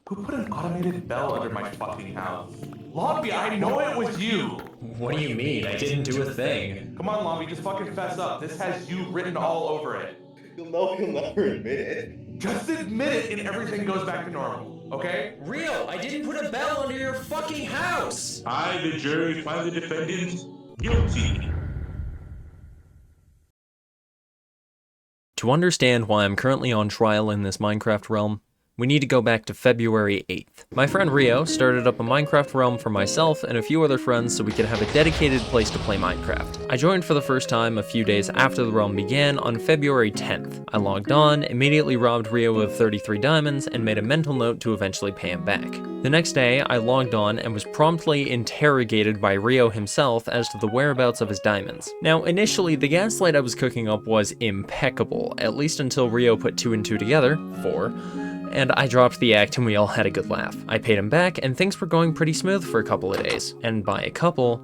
Who put an automated bell under my fucking house? Lahn'vi, I know it was you! What do you mean? I didn't do a thing. Come on, Lahn'vi, just fucking fess up. This has you written all over it. You'll know he'll never admit it. Just admit it and everything goes back to normal, okay? Real, I didn't put a bell under your fucking house! I, the jury, find the defendant guilty. To understand why I'm currently on trial in this Minecraft realm, we need to go back to February 8th. My friend Rio started up a Minecraft realm for myself and a few other friends so we could have a dedicated place to play Minecraft. I joined for the first time a few days after the realm began on February 10th. I logged on, immediately robbed Rio of 33 diamonds, and made a mental note to eventually pay him back. The next day, I logged on and was promptly interrogated by Rio himself as to the whereabouts of his diamonds. Now, initially, the gaslight I was cooking up was impeccable, at least until Rio put 2 and 2 together, 4, and I dropped the act and we all had a good laugh. I paid him back and things were going pretty smooth for a couple of days. And by a couple,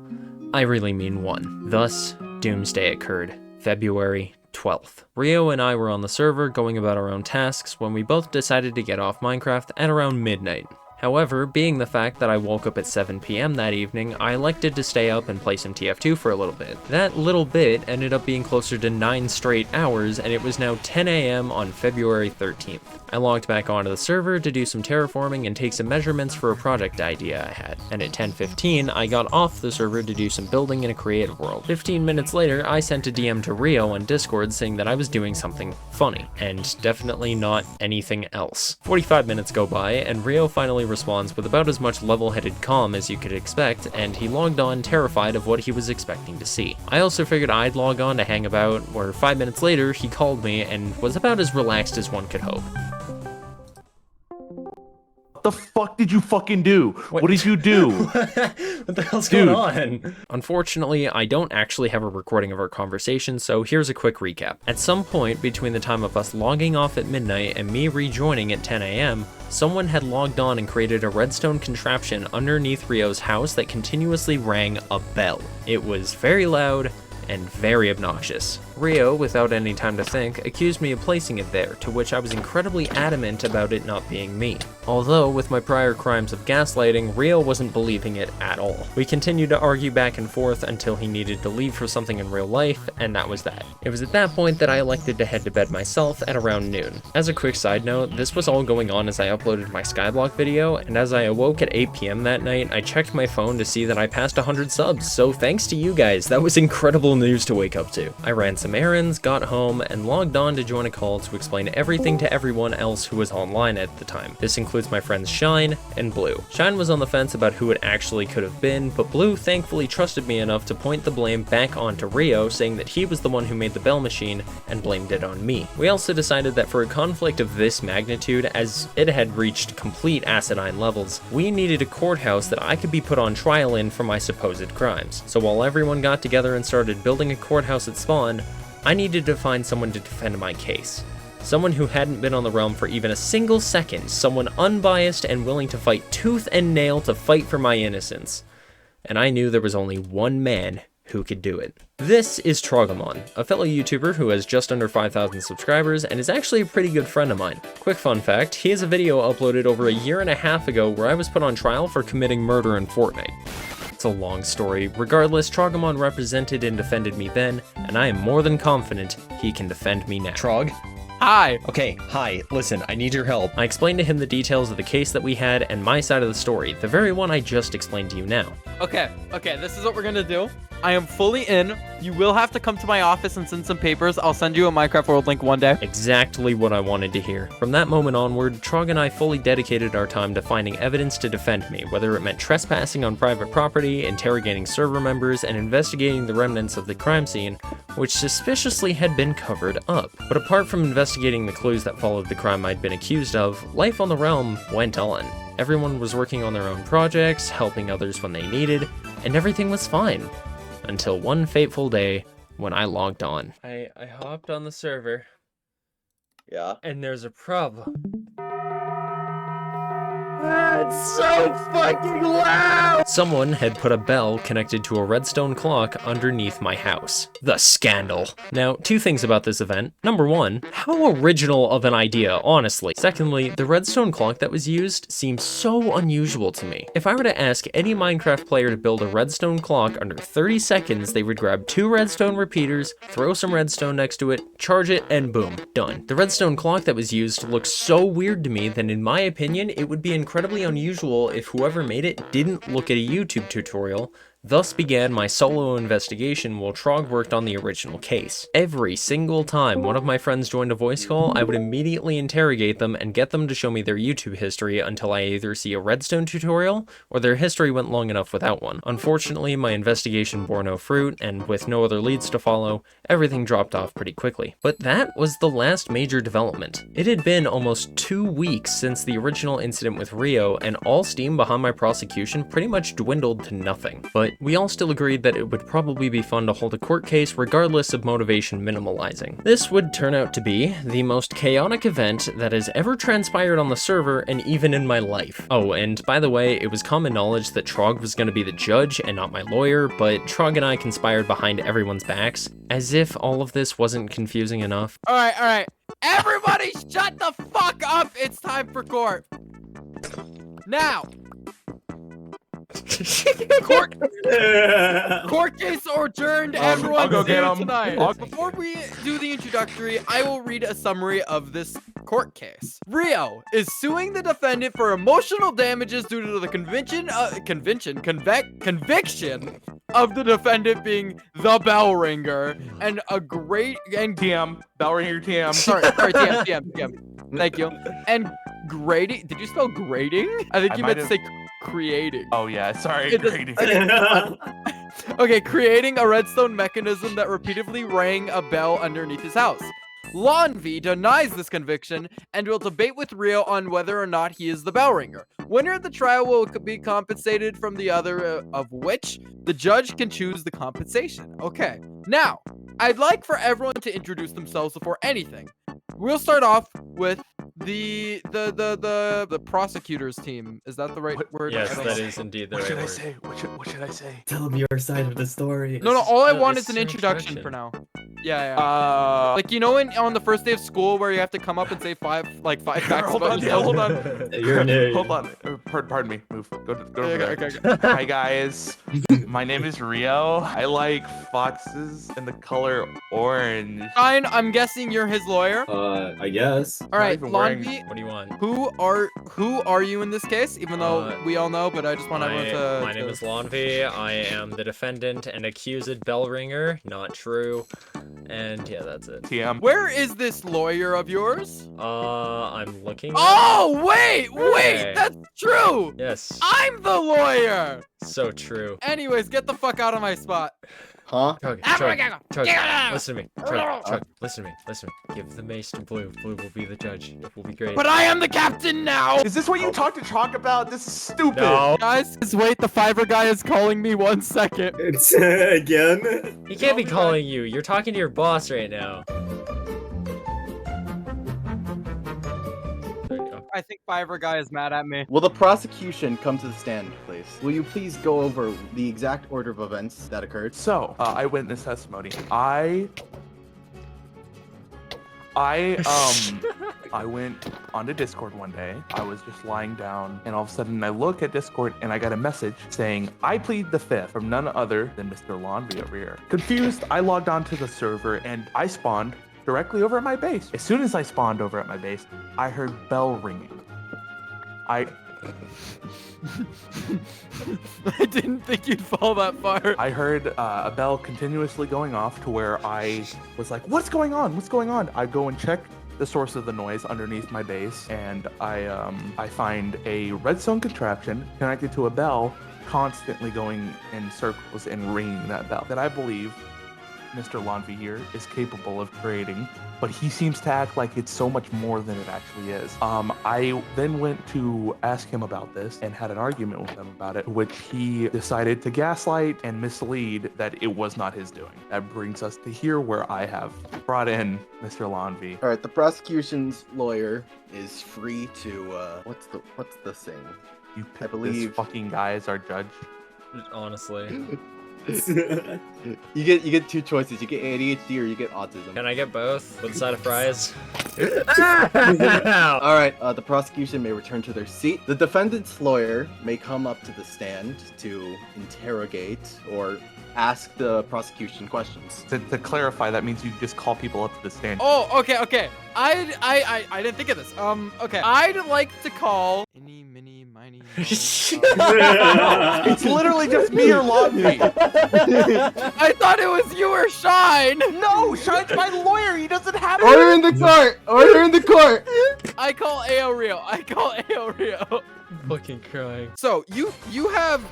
I really mean one. Thus, doomsday occurred. February 12th. Rio and I were on the server going about our own tasks when we both decided to get off Minecraft at around midnight. However, being the fact that I woke up at 7 PM that evening, I elected to stay up and play some TF2 for a little bit. That little bit ended up being closer to 9 straight hours, and it was now 10 AM on February 13th. I logged back onto the server to do some terraforming and take some measurements for a project idea I had, and at 10:15, I got off the server to do some building in a creative world. 15 minutes later, I sent a DM to Rio on Discord saying that I was doing something funny, and definitely not anything else. 45 minutes go by, and Rio finally responds with about as much level-headed calm as you could expect, and he logged on terrified of what he was expecting to see. I also figured I'd log on to hang about, where 5 minutes later, he called me and was about as relaxed as one could hope. What the fuck did you fucking do? What did you do? What the hell's going on? Unfortunately, I don't actually have a recording of our conversation, so here's a quick recap. At some point between the time of us logging off at midnight and me rejoining at 10 AM, someone had logged on and created a redstone contraption underneath Rio's house that continuously rang a bell. It was very loud and very obnoxious. Rio, without any time to think, accused me of placing it there, to which I was incredibly adamant about it not being me. Although, with my prior crimes of gaslighting, Rio wasn't believing it at all. We continued to argue back and forth until he needed to leave for something in real life, and that was that. It was at that point that I elected to head to bed myself at around noon. As a quick side note, this was all going on as I uploaded my Skyblock video, and as I awoke at 8 PM that night, I checked my phone to see that I passed 100 subs, so thanks to you guys, that was incredible news to wake up to. I ran some errands, got home, and logged on to join a call to explain everything to everyone else who was online at the time. This includes my friends Shine and Blue. Shine was on the fence about who it actually could have been, but Blue thankfully trusted me enough to point the blame back onto Rio, saying that he was the one who made the bell machine and blamed it on me. We also decided that for a conflict of this magnitude, as it had reached complete acidine levels, we needed a courthouse that I could be put on trial in for my supposed crimes. So while everyone got together and started building a courthouse at spawn, I needed to find someone to defend my case. Someone who hadn't been on the realm for even a single second, someone unbiased and willing to fight tooth and nail to fight for my innocence. And I knew there was only one man who could do it. This is Trogamon, a fellow YouTuber who has just under 5,000 subscribers and is actually a pretty good friend of mine. Quick fun fact, he has a video uploaded over a year and a half ago where I was put on trial for committing murder in Fortnite. It's a long story. Regardless, Trogamon represented and defended me then, and I am more than confident he can defend me now. Trog? Hi! Okay, hi, listen, I need your help. I explained to him the details of the case that we had and my side of the story, the very one I just explained to you now. Okay, this is what we're gonna do. I am fully in. You will have to come to my office and send some papers. I'll send you a Minecraft World link one day. Exactly what I wanted to hear. From that moment onward, Trog and I fully dedicated our time to finding evidence to defend me, whether it meant trespassing on private property, interrogating server members, and investigating the remnants of the crime scene, which suspiciously had been covered up. But apart from investigating the clues that followed the crime I'd been accused of, life on the realm went on. Everyone was working on their own projects, helping others when they needed, and everything was fine. Until one fateful day when I logged on. I hopped on the server. Yeah. And there's a problem. It's so fucking loud! Someone had put a bell connected to a redstone clock underneath my house. The scandal. Now, two things about this event. Number one, how original of an idea, honestly. Secondly, the redstone clock that was used seems so unusual to me. If I were to ask any Minecraft player to build a redstone clock under 30 seconds, they would grab 2 redstone repeaters, throw some redstone next to it, charge it, and boom, done. The redstone clock that was used looks so weird to me that in my opinion, it would be incredibly unusual if whoever made it didn't look at a YouTube tutorial. Thus began my solo investigation while Trog worked on the original case. Every single time one of my friends joined a voice call, I would immediately interrogate them and get them to show me their YouTube history until I either see a redstone tutorial or their history went long enough without one. Unfortunately, my investigation bore no fruit, and with no other leads to follow, everything dropped off pretty quickly. But that was the last major development. It had been almost 2 weeks since the original incident with Rio, and all steam behind my prosecution pretty much dwindled to nothing. But we all still agreed that it would probably be fun to hold a court case regardless of motivation minimalizing. This would turn out to be the most chaotic event that has ever transpired on the server and even in my life. Oh, and by the way, it was common knowledge that Trog was going to be the judge and not my lawyer, but Trog and I conspired behind everyone's backs, as if all of this wasn't confusing enough. All right. Everybody shut the fuck up. It's time for court. Now. Court case adjourned. Everyone's go get here 'em. tonight. Before we do the introductory, I will read a summary of this court case. Rio is suing the defendant for emotional damages due to the conviction of the defendant being the bell ringer and a great and TM. Bell ringer TM. sorry, TM. Thank you. And grading. Did you spell grading? I think you meant to say creating. Oh yeah, sorry. It does- Grading. Okay, creating a redstone mechanism that repeatedly rang a bell underneath his house. Lahn'vi denies this conviction and will debate with Rio on whether or not he is the bell ringer. Winner of the trial will be compensated from the other, of which the judge can choose the compensation. Okay, now I'd like for everyone to introduce themselves before anything. We'll start off with the prosecutor's team. Is that the right word? Yes, I don't that know. is indeed the What right should I word. say? What should I say? Tell them your side of the story. No, all I No, want this is an is an introduction introduction. for now. Yeah. Like, you know, on the first day of school where you have to come up and say five facts Hold about on, yourself? hold on. You're an idiot. Hold on. Pardon me. Move. Go over there. Okay. Hi guys. My name is Rio. I like foxes and the color orange. Fine, I'm guessing you're his lawyer. I guess. All right, even wearing- Lahn'vi, What do you want? who are you in this case? Even though we all know, but I just want everyone to. My name is Lahn'vi. I am the defendant and accused bell ringer. Not true. And yeah, that's it. TM. Where is this lawyer of yours? I'm looking. Oh, wait, Hey. that's true. Yes. I'm the lawyer. So true. Anyways, get the fuck out of my spot. Huh? Chug, listen to me. Chug, listen to me. Give the mace to Blue. Blue will be the judge. It will be great. But I am the captain now. Is this what you talk to Chalk about? This is stupid. No. Guys, just wait. The Fiverr guy is calling me 1 second. It's again. He can't be calling you. You're talking to your boss right now. There you go. I think Fiverr guy is mad at me. Will the prosecution come to the stand, please? Will you please go over the exact order of events that occurred? So, eyewitness testimony. I went onto Discord one day. I was just lying down, and all of a sudden I look at Discord and I got a message saying, "I plead the fifth," from none other than Mr. Lahn'vi over here. Confused, I logged onto the server and I spawned directly over at my base. As soon as I spawned over at my base, I heard bell ringing. I didn't think you'd fall that far. I heard a bell continuously going off to where I was like, what's going on? What's going on? I go and check the source of the noise underneath my base, and I find a redstone contraption connected to a bell constantly going in circles and ringing that bell that I believe Mr. Lahn'vi here is capable of creating, but he seems to act like it's so much more than it actually is. I then went to ask him about this and had an argument with him about it, which he decided to gaslight and mislead that it was not his doing. That brings us to here where I have brought in Mr. Lahn'vi. All right, the prosecution's lawyer is free to what's the saying? You I picked believe- this fucking guy as our judge. Honestly. You get two choices. You get ADHD or you get autism. Can I get both with a side of fries? All right, the prosecution may return to their seat. The defendant's lawyer may come up to the stand to interrogate or ask the prosecution questions. To clarify, that means you just call people up to the stand. Oh, okay. I didn't think of this. Okay. I'd like to call any, mini, miny. It's literally just me or Lahn'vi. I thought it was you or Shine. No, Shine's my lawyer. He doesn't have it. Order in the court! Order in the court! I call AO Rio. Fucking crying. So you have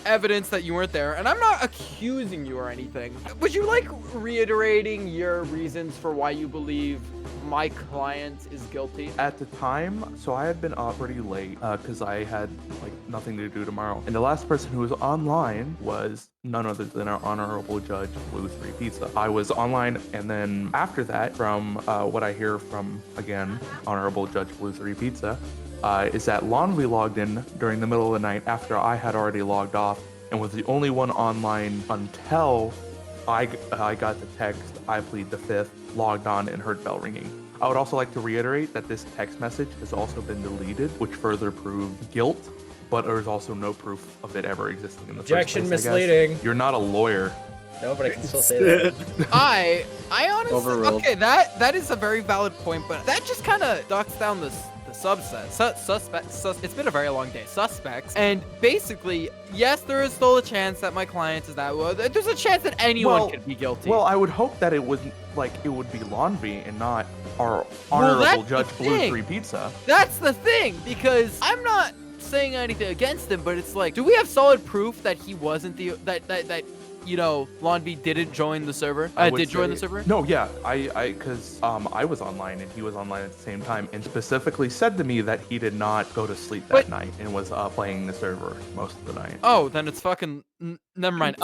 evidence that you weren't there, and I'm not accusing you or anything. Would you like reiterating your reasons for why you believe my client is guilty? At the time, so I had been up pretty late because I had like nothing to do tomorrow. And the last person who was online was none other than our honorable judge, Blue 3 Pizza. I was online, and then after that, from what I hear from, again, honorable judge Blue 3 Pizza, is that Lahn'vi logged in during the middle of the night after I had already logged off and was the only one online until I got the text, I plead the fifth, logged on and heard bell ringing. I would also like to reiterate that this text message has also been deleted, which further proved guilt, but there's also no proof of it ever existing in the Objection, first place, I guess. misleading. You're not a lawyer. No, but I can still say that. I honestly, Overruled. okay, that is a very valid point, but that just kind of ducks down the subset. It's been a very long day. Suspects, and basically, yes, there is still a chance that my client is that. Well, there's a chance that anyone could be guilty. Well, I would hope that it wasn't like it would be Lahn'vi and not our honorable that's judge the Blue thing. 3 Pizza. That's the thing, because I'm not saying anything against him, but it's like, do we have solid proof that he wasn't the that you know, Lahn'vi didn't join the server? I would Did join say- the server? No, yeah, because I was online and he was online at the same time, and specifically said to me that he did not go to sleep that But- night and was playing the server most of the night. Oh, then it's fucking. Never mind.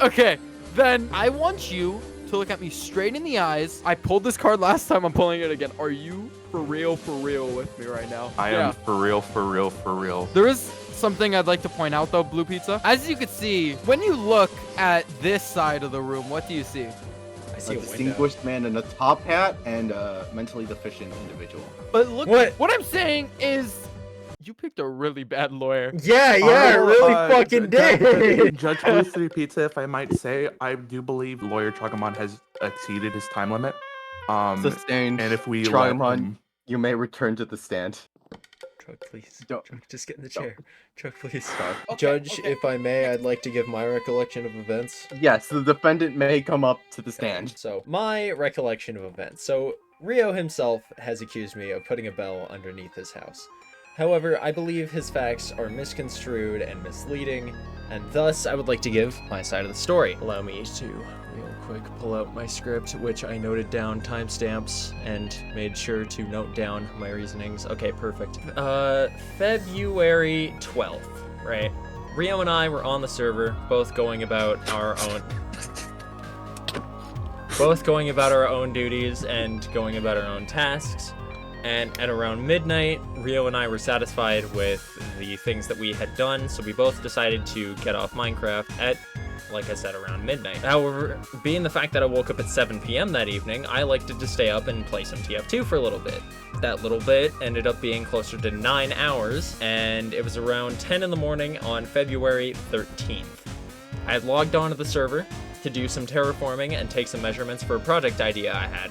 Okay, then I want you to look at me straight in the eyes. I pulled this card last time. I'm pulling it again. Are you for real with me right now? I am for real. There is something I'd like to point out though, Blue Pizza. As you can see, when you look at this side of the room, what do you see? I A see a window. distinguished man in a top hat and a mentally deficient individual. But look, What? what I'm saying is, you picked a really bad lawyer. Yeah, I really fucking did. Judge Blue 3 Pizza, if I might say, I do believe lawyer Chagamon has exceeded his time limit. Sustained. And if we let Chagamon, him- you may return to the stand. Truck, please. Don't- Truck, just get in the chair. Truck, please. Okay, Judge, okay. if I may, I'd like to give my recollection of events. Yes, the defendant may come up to the stand. So, my recollection of events. So, Rio himself has accused me of putting a bell underneath his house. However, I believe his facts are misconstrued and misleading, and thus I would like to give my side of the story. Allow me to real quick pull out my script, which I noted down timestamps and made sure to note down my reasonings. Okay, perfect. February 12th, right? Rio and I were on the server, both going about our own duties and going about our own tasks. And at around midnight, Rio and I were satisfied with the things that we had done, so we both decided to get off Minecraft at, like I said, around midnight. However, being the fact that I woke up at 7 p.m. that evening, I liked to stay up and play some TF2 for a little bit. That little bit ended up being closer to 9 hours, and it was around 10 in the morning on February 13th. I had logged onto the server to do some terraforming and take some measurements for a project idea I had.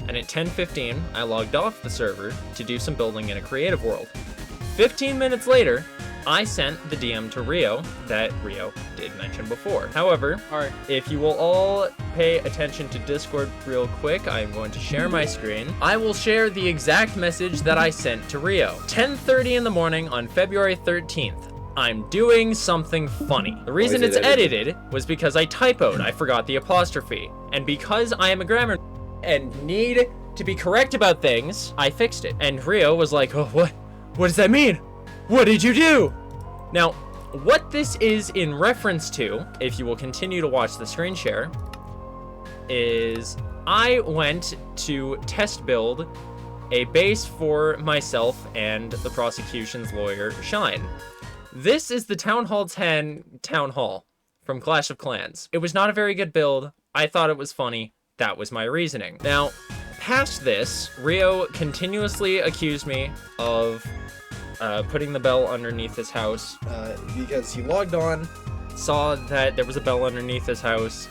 And at 10:15, I logged off the server to do some building in a creative world. 15 minutes later, I sent the DM to Rio that Rio did mention before. However, All right. if you will all pay attention to Discord real quick, I'm going to share my screen. I will share the exact message that I sent to Rio. 10:30 in the morning on February 13th. I'm doing something funny. The reason is it's it edited? edited was because I typoed. I forgot the apostrophe. And because I am a grammar and need to be correct about things, I fixed it. And Rio was like, oh, what does that mean? What did you do? Now, what this is in reference to, if you will continue to watch the screen share, is I went to test build a base for myself and the prosecution's lawyer, Shine. This is the Town Hall 10 Town Hall from Clash of Clans. It was not a very good build. I thought it was funny. That was my reasoning. Now, past this, Rio continuously accused me of putting the bell underneath his house because he logged on, saw that there was a bell underneath his house,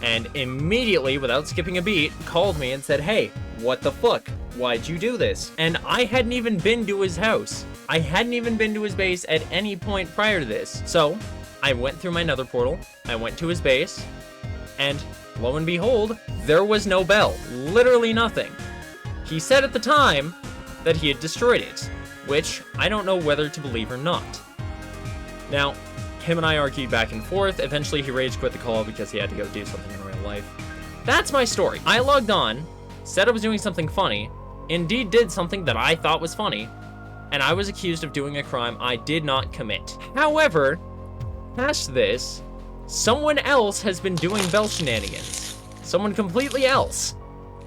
and immediately, without skipping a beat, called me and said, hey, what the fuck? Why'd you do this? And I hadn't even been to his house. I hadn't even been to his base at any point prior to this. So I went through my nether portal, I went to his base, and lo and behold, there was no bell. Literally nothing. He said at the time that he had destroyed it, which I don't know whether to believe or not. Now, him and I argued back and forth. Eventually, he rage quit the call because he had to go do something in real life. That's my story. I logged on, said I was doing something funny, indeed did something that I thought was funny, and I was accused of doing a crime I did not commit. However, past this, someone else has been doing bell shenanigans. Someone completely else.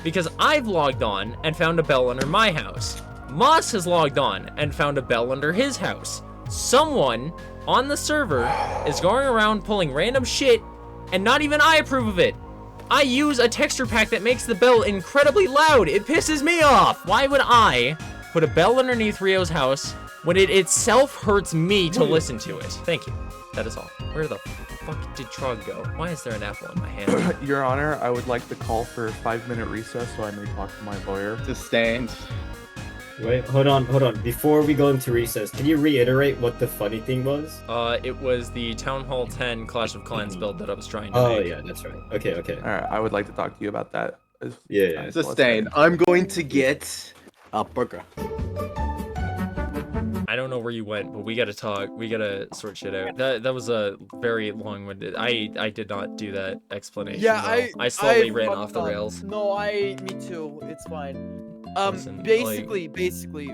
Because I've logged on and found a bell under my house. Moss has logged on and found a bell under his house. Someone on the server is going around pulling random shit, and not even I approve of it. I use a texture pack that makes the bell incredibly loud. It pisses me off. Why would I put a bell underneath Rio's house when it itself hurts me to listen to it? Thank you. That is all. Where the fuck did Trog go? Why is there an apple in my hand? Your Honor, I would like to call for a 5-minute recess so I may talk to my lawyer. Sustained. Wait, hold on. Before we go into recess, can you reiterate what the funny thing was? It was the Town Hall 10 Clash of Clans build that I was trying to Oh, make. yeah, that's right. Okay. All right, I would like to talk to you about that. Yeah. Sustained. I'm going to get a burger. I don't know where you went, but we gotta talk. We gotta sort shit out. That was a very long-winded. I did not do that explanation. Yeah, well. I slowly ran fucked off the up. rails. No, me too. It's fine. Listen, basically,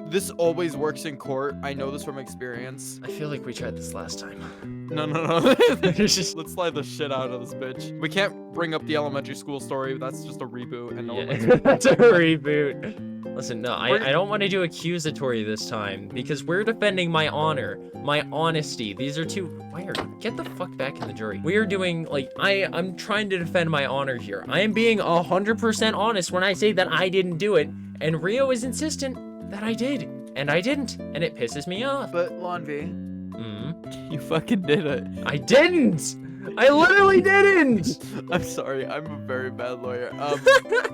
this always works in court. I know this from experience. I feel like we tried this last time. No. Let's slide the shit out of this bitch. We can't bring up the elementary school story. That's just a reboot, and no one Yeah, that's a reboot. Listen, no, I don't want to do accusatory this time because we're defending my honor, my honesty. These are two. Get the fuck back in the jury. We are doing like I'm trying to defend my honor here. I am being 100% honest when I say that I didn't do it, and Rio is insistent that I did, and I didn't, and it pisses me off. But Lahn'vi, you fucking did it. I didn't. I literally didn't. I'm sorry. I'm a very bad lawyer.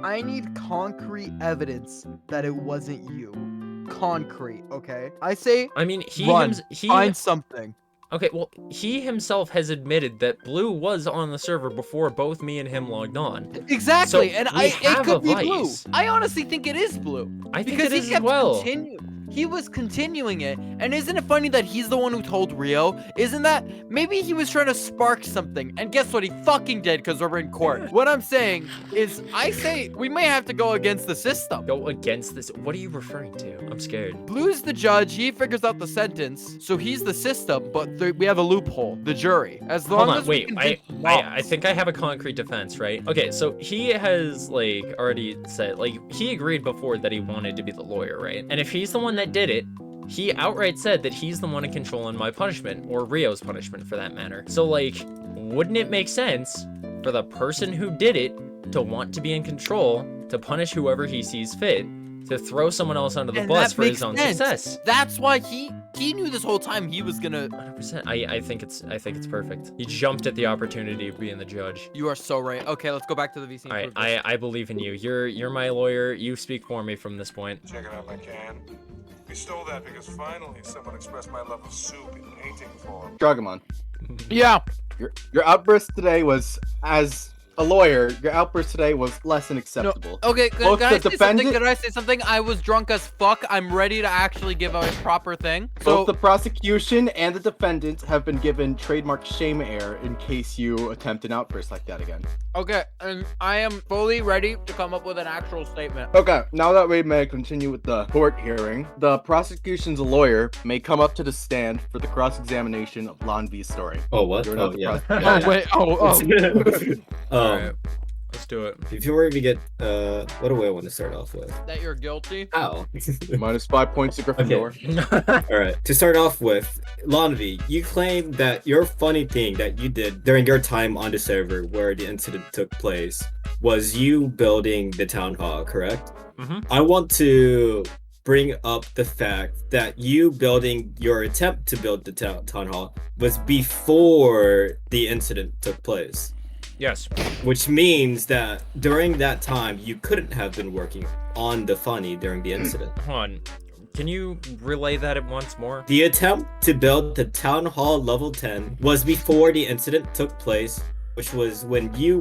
I need concrete evidence that it wasn't you. Concrete, okay? I say. I mean, find something. Okay, well, he himself has admitted that Blue was on the server before both me and him logged on. Exactly, So and it could be Blue. I honestly think it is Blue. I think Because it he is kept as well. He was continuing it, and isn't it funny that he's the one who told Rio? Isn't that maybe he was trying to spark something? And guess what? He fucking did because we're in court. What I'm saying is, I say we may have to go against the system. Go against this. What are you referring to? I'm scared. Blue's the judge. He figures out the sentence, so he's the system. But we have a loophole. The jury. As long Hold on, as wait. we I think I have a concrete defense, right? Okay, so he has like already said, like he agreed before that he wanted to be the lawyer, right? And if he's the one that did it, he outright said that he's the one in control in my punishment, or Rio's punishment for that matter. So like, wouldn't it make sense for the person who did it to want to be in control, to punish whoever he sees fit, to throw someone else under the And bus that for his makes own sense. success? That's why he knew this whole time he was gonna. 100%. I think it's perfect. He jumped at the opportunity of being the judge. You are so right. Okay, let's go back to the VC. All right, I believe in you. You're my lawyer. You speak for me from this point. Check it out, I can. We stole that because finally someone expressed my love of soup in painting form. Dragamon, Yeah. your outburst today was, as a lawyer, your outburst today was less than acceptable. Okay, Both can I the say something? defendant- Can I say something? I was drunk as fuck. I'm ready to actually give a proper thing. Both the prosecution and the defendant have been given trademark shame air in case you attempt an outburst like that again. Okay, and I am fully ready to come up with an actual statement. Okay, now that we may continue with the court hearing, the prosecution's lawyer may come up to the stand for the cross-examination of Lahn'vi's story. Oh, what? You're Oh, not the yeah. prosecutor. Oh wait. Oh. All right, let's do it. Before we get, what do I want to start off with? That you're guilty. Ow. Minus 5 points to Gryffindor. All right. To start off with, Lahn'vi, you claim that your funny thing that you did during your time on the server where the incident took place was you building the town hall, correct? Mm-hmm. I want to bring up the fact that you building your attempt to build the town hall was before the incident took place. Yes. Which means that during that time, you couldn't have been working on the funny during the incident. Hold on. Can you relay that once more? The attempt to build the town hall level 10 was before the incident took place, which was when you,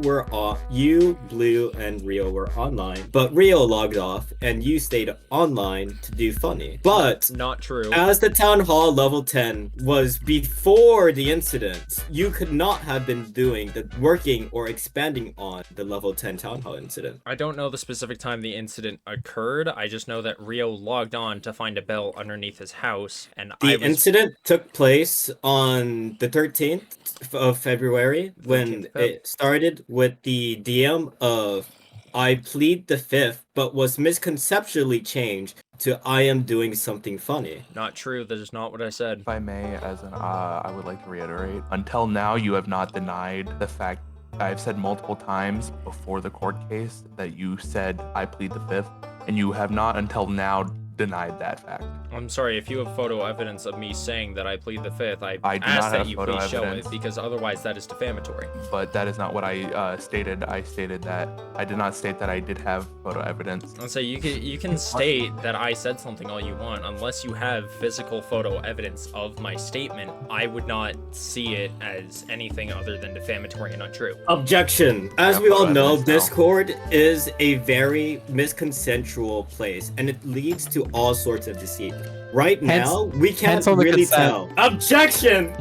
Blue, and Rio were online. But Rio logged off, and you stayed online to do funny. But not true. As the town hall level 10 was before the incident, you could not have been doing the working or expanding on the level 10 town hall incident. I don't know the specific time the incident occurred. I just know that Rio logged on to find a bell underneath his house, and The incident took place on the 13th of February when it started with the DM of I plead the 5th, but was misconceptually changed to I am doing something funny. Not true. That is not what I said. If I may, I would like to reiterate, until now you have not denied the fact I've said multiple times before the court case that you said I plead the 5th, and you have not until now denied that fact. I'm sorry, if you have photo evidence of me saying that I plead the 5th, I do ask not that have you photo please show evidence. it, because otherwise that is defamatory. But that is not what I stated. I stated that I did not state that I did have photo evidence. I'll say you can state that I said something all you want, unless you have physical photo evidence of my statement. I would not see it as anything other than defamatory and untrue. Objection. As Yeah, we all photo know, evidence now. Discord is a very misconsensual place, and it leads to all sorts of deceit. Right now, we can't cancel the really consent. tell. Objection!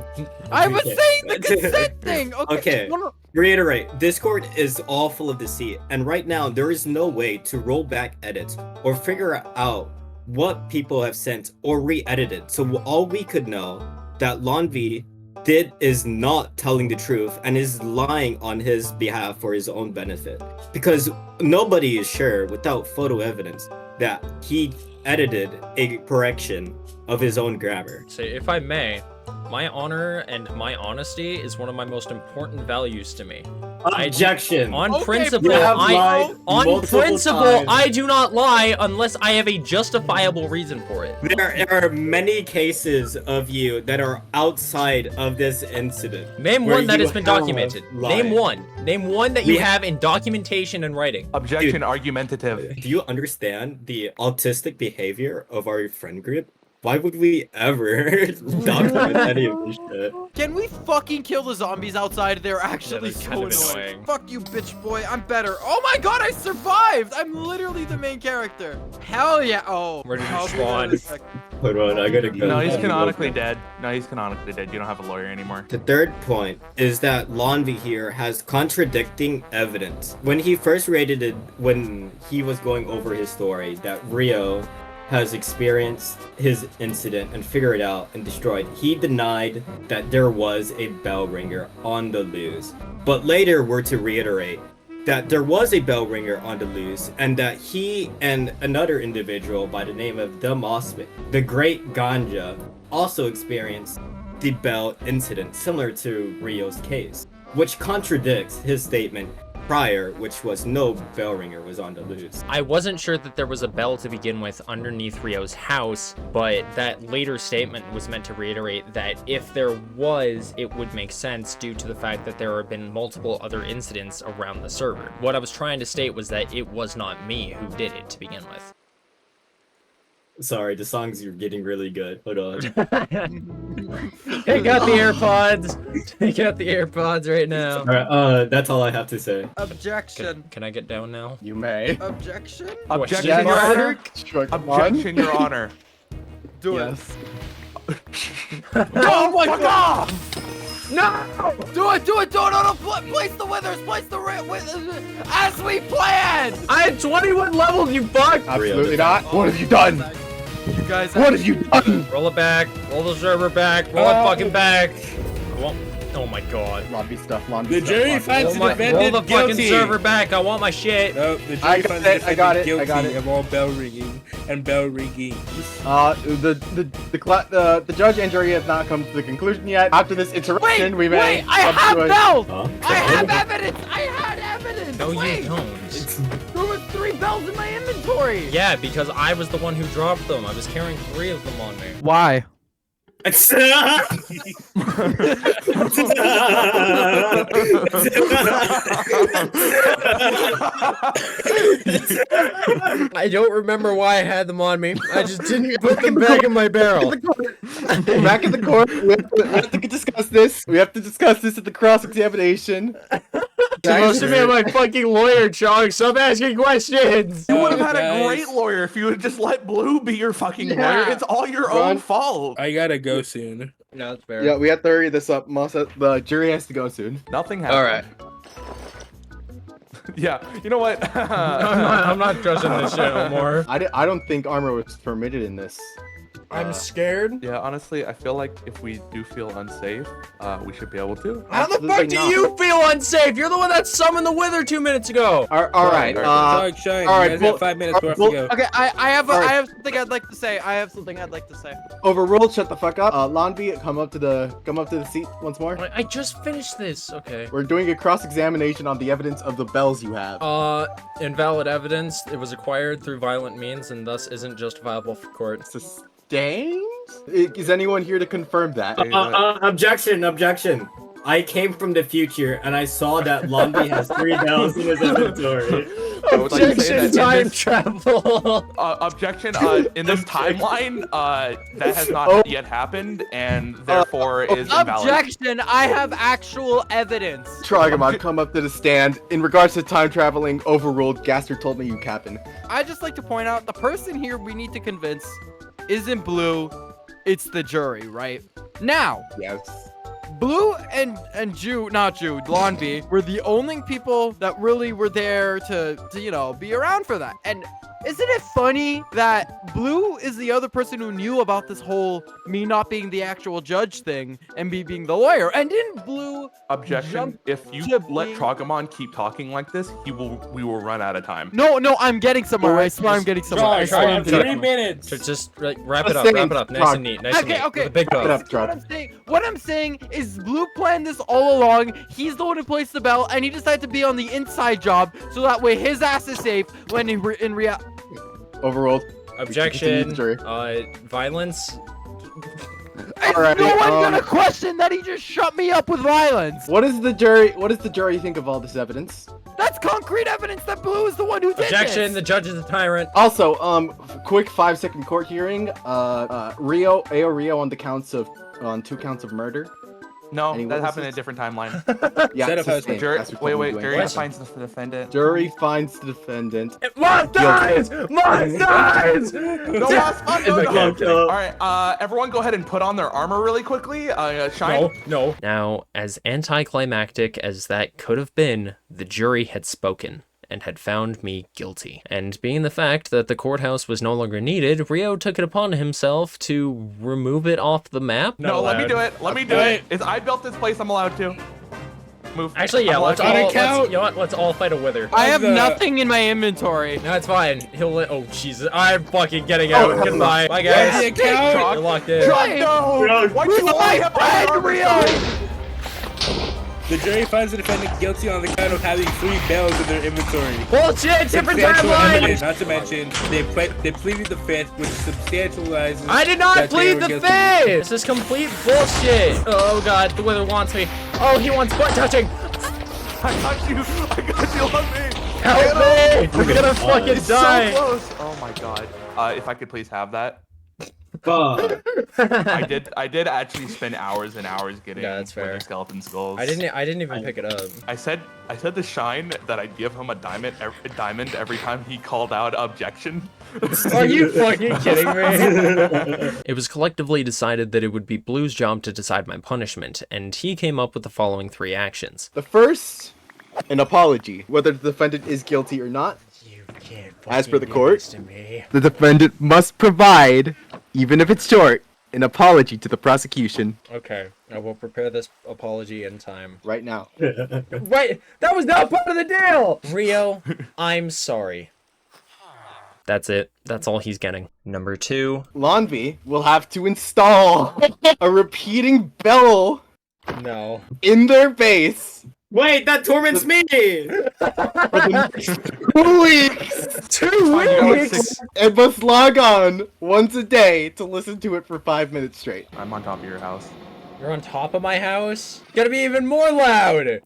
I was Okay. saying the consent thing. Okay. Okay. No. Reiterate, Discord is all full of deceit, and right now there is no way to roll back edits or figure out what people have sent or re-edited. So all we could know that Lahn'vi did is not telling the truth and is lying on his behalf for his own benefit. Because nobody is sure without photo evidence that he edited a correction of his own grammar. So if I may, my honor and my honesty is one of my most important values to me. Objection! On Okay, principle, You have lied on multiple principle, times. I do not lie unless I have a justifiable reason for it. There are many cases of you that are outside of this incident. Name where one that you has been have documented. lied. Name one. Name one that you We- have in documentation and writing. Objection, Dude. argumentative. Do you understand the autistic behavior of our friend group? Why would we ever document any of this shit? Can we fucking kill the zombies outside? They're actually that's so kind of annoying. annoying. Fuck you, bitch boy. I'm better. Oh my god, I survived. I'm literally the main character. Hell yeah. Oh. Where did you I'll be there spawn? in a sec. Hold on, I gotta go. No, he's canonically dead. No, he's canonically dead. You don't have a lawyer anymore. The third point is that Lahn'vi here has contradicting evidence. When he first rated it, when he was going over his story, that Rio has experienced his incident and figured it out and destroyed, he denied that there was a bell ringer on the loose. But later we're to reiterate that there was a bell ringer on the loose and that he and another individual by the name of the Mossman, the Great Ganja, also experienced the bell incident similar to Rio's case, which contradicts his statement prior, which was no bell ringer was on the loose. I wasn't sure that there was a bell to begin with underneath Rio's house, but that later statement was meant to reiterate that if there was, it would make sense due to the fact that there have been multiple other incidents around the server. What I was trying to state was that it was not me who did it to begin with. Sorry, the songs are getting really good. Hold on. Take out the AirPods. Take out the AirPods right now. Alright, that's all I have to say. Objection. Can I get down now? You may. Objection. Objection, Yes. Your Honor. Strike Objection, Your Honor. Do Yes. Oh my god! No! Do it! Do it! Do it! No! Place the withers! Place the withers! As we planned! I had 21 levels, you fuck! Absolutely not. What have you done? You guys. What have you done? Roll it back. Roll the server back. Roll it fucking back. Oh my god. Lahn'vi stuff. Lahn'vi The stuff. jury Lahn'vi finds stuff. the Roll defendant the fucking guilty. server back. I want my shit. No, the jury I got finds the it, I got defendant it, I got guilty it. of all bell ringing and bell ringing. The judge and jury have not come to the conclusion yet. After this interruption, we may. I have bells! Huh? I have evidence! I had evidence! No, Wait, you don't. there was 3 bells in my inventory! Yeah, because I was the one who dropped them. I was carrying 3 of them on me. Why? I don't remember why I had them on me. I just didn't put them back in my barrel. Back in the court, we have to discuss this. We have to discuss this at the cross-examination. Supposed to be my fucking lawyer, Chong. Stop asking questions. You would have had a guys. great lawyer if you would just let Blue be your fucking Yeah. lawyer. It's all your Ron. own fault. I gotta go soon. No, that's fair. Yeah, we have to hurry this up. The jury has to go soon. Nothing happened. All right. Yeah. You know what? I'm not trusting this shit no more. I don't think armor was permitted in this. I'm scared. Yeah, honestly, I feel like if we do feel unsafe, we should be able to. How the fuck Absolutely do not. you feel unsafe? You're the one that summoned the wither 2 minutes ago. All right. Dog Shine, all right, you guys well- have 5 minutes before I well- go. Okay, I have Alright. I have something I'd like to say. Overruled. Shut the fuck up. Lahn'vi, come up to the seat once more. I just finished this. Okay. We're doing a cross-examination on the evidence of the bells you have. Invalid evidence. It was acquired through violent means and thus isn't justifiable for court. Sustained? Is anyone here to confirm that? Objection. I came from the future and I saw that Lahn'vi has 3 bells in his inventory. I would like to say that in Time this- travel. Objection. In this timeline, that has not yet happened, and therefore is invalid. Objection! I have actual evidence. Trogamon, come up to the stand. In regards to time traveling, overruled. Gaster told me you capping. I'd just like to point out the person here we need to convince isn't Blue, it's the jury, right? Now, Yes. Blue and Lahn'vi were the only people that really were there to you know, be around for that. And isn't it funny that Blue is the other person who knew about this whole me not being the actual judge thing and me being the lawyer? And didn't Blue Objection. jump If you to let being- Trogamon keep talking like this, we will run out of time. No, I'm getting somewhere. I swear I'm getting somewhere. I Dog swear I'm Shine, getting 3 somewhere. minutes. So just like, wrap it Just up. saying, Wrap it up. Nice Trog. and neat. Nice and neat. Okay. With a big Wrap it bow. up, Trog. What I'm saying is Blue planned this all along. He's the one who placed the bell, and he decided to be on the inside job so that way his ass is safe when in reality. Overruled. Objection. Jury. Violence. Alright, no one's gonna question that he just shut me up with violence. What does the jury think of all this evidence? That's concrete evidence that Blue is the one who did Objection. this. The judge is a tyrant. Also, quick 5-second court hearing. Rio on 2 counts of murder. No, Any that happened in a witnesses? different timeline. Yeah, Set up house sustained. Jury, Gaster told wait, me you jury ain't. finds the defendant. Jury finds the defendant. Monsters! Monsters! No, that's fine, no. All right, everyone, go ahead and put on their armor really quickly. Shine. No. Now, as anticlimactic as that could have been, the jury had spoken and had found me guilty. And being the fact that the courthouse was no longer needed, Rio took it upon himself to remove it off the map. No, let me do it. Let me do it. I built this place. I'm allowed to. Move. Actually, yeah, I'm let's allowed all, to. you know what, let's all fight a wither. I have the- nothing in my inventory. No, it's fine. He'll let. Oh, Jesus. I'm fucking getting out. Goodbye. Bye, guys. Where's the account? You're locked in. No! Why'd you only have my armor? The jury finds the defendant guilty on the count of having 3 bells in their inventory. Bullshit! Different Substantial timeline! evidence, not to mention, they pleaded the 5th, which substantializes. I did not that they plead were the guilty. fifth! This is complete bullshit! Oh god, the wither wants me. Oh, he wants butt touching! I got you on me. Help me! I'm gonna fucking It's die! so close. Oh my god. If I could please have that. Fuck. I did actually spend hours and hours getting Yeah, that's fair. wither skeleton skulls. I didn't even pick it up. I said to Shine that I'd give him a diamond every time he called out objection. Are you fucking kidding me? It was collectively decided that it would be Blue's job to decide my punishment, and he came up with the following 3 actions. The first, an apology, whether the defendant is guilty or not. You can't As per the fucking do court, this to me. the defendant must provide, even if it's short, an apology to the prosecution Okay, I will prepare this apology in time. right now. Wait, that was not part of the deal! Rio, I'm sorry. That's it. That's all he's getting. Number 2. Lahn'vi will have to install a repeating bell No. in their base Wait, that torments me! for the next 2 weeks 2 weeks? and must log on once a day to listen to it for 5 minutes straight. I'm on top of your house. You're on top of my house? Gotta be even more loud!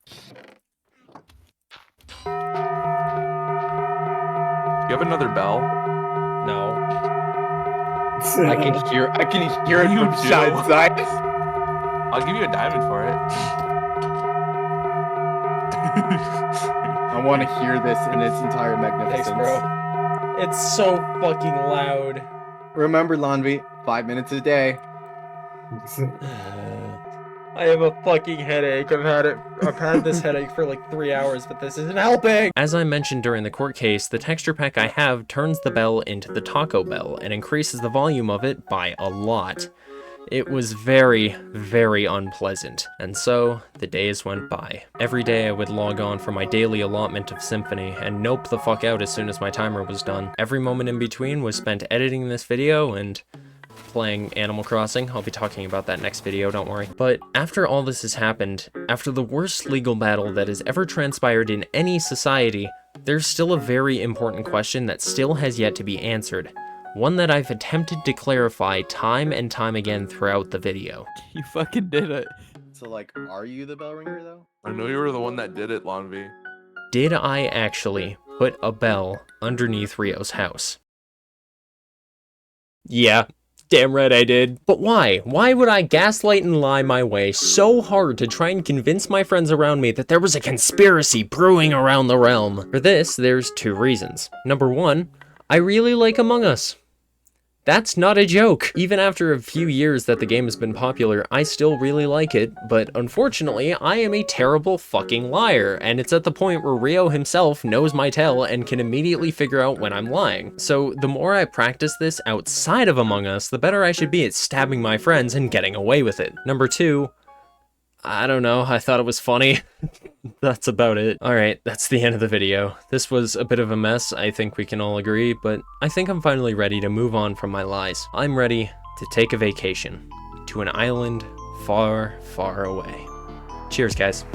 You have another bell? No. I can hear it You from do? Shine's eyes. I'll give you a diamond for it. I want to hear this in its entire magnificence. Thanks, bro. It's so fucking loud. Remember, Lahn'vi, 5 minutes a day. I have a fucking headache. I've had this headache for like 3 hours, but this isn't helping. As I mentioned during the court case, the texture pack I have turns the bell into the Taco Bell and increases the volume of it by a lot. It was very, very unpleasant, and so the days went by. Every day I would log on for my daily allotment of Symphony and nope the fuck out as soon as my timer was done. Every moment in between was spent editing this video and playing Animal Crossing. I'll be talking about that next video, don't worry. But after all this has happened, after the worst legal battle that has ever transpired in any society, there's still a very important question that still has yet to be answered. One that I've attempted to clarify time and time again throughout the video. You fucking did it. So, like, are you the bell ringer, though? I know you were the one that did it, Lahn'vi. Did I actually put a bell underneath Rio's house? Yeah. Damn right I did. But why? Why would I gaslight and lie my way so hard to try and convince my friends around me that there was a conspiracy brewing around the realm? For this, there's 2 reasons. Number 1, I really like Among Us. That's not a joke. Even after a few years that the game has been popular, I still really like it, but unfortunately, I am a terrible fucking liar, and it's at the point where Rio himself knows my tell and can immediately figure out when I'm lying. So the more I practice this outside of Among Us, the better I should be at stabbing my friends and getting away with it. Number 2, I don't know, I thought it was funny. That's about it. Alright, that's the end of the video. This was a bit of a mess, I think we can all agree, but I think I'm finally ready to move on from my lies. I'm ready to take a vacation to an island far, far away. Cheers, guys.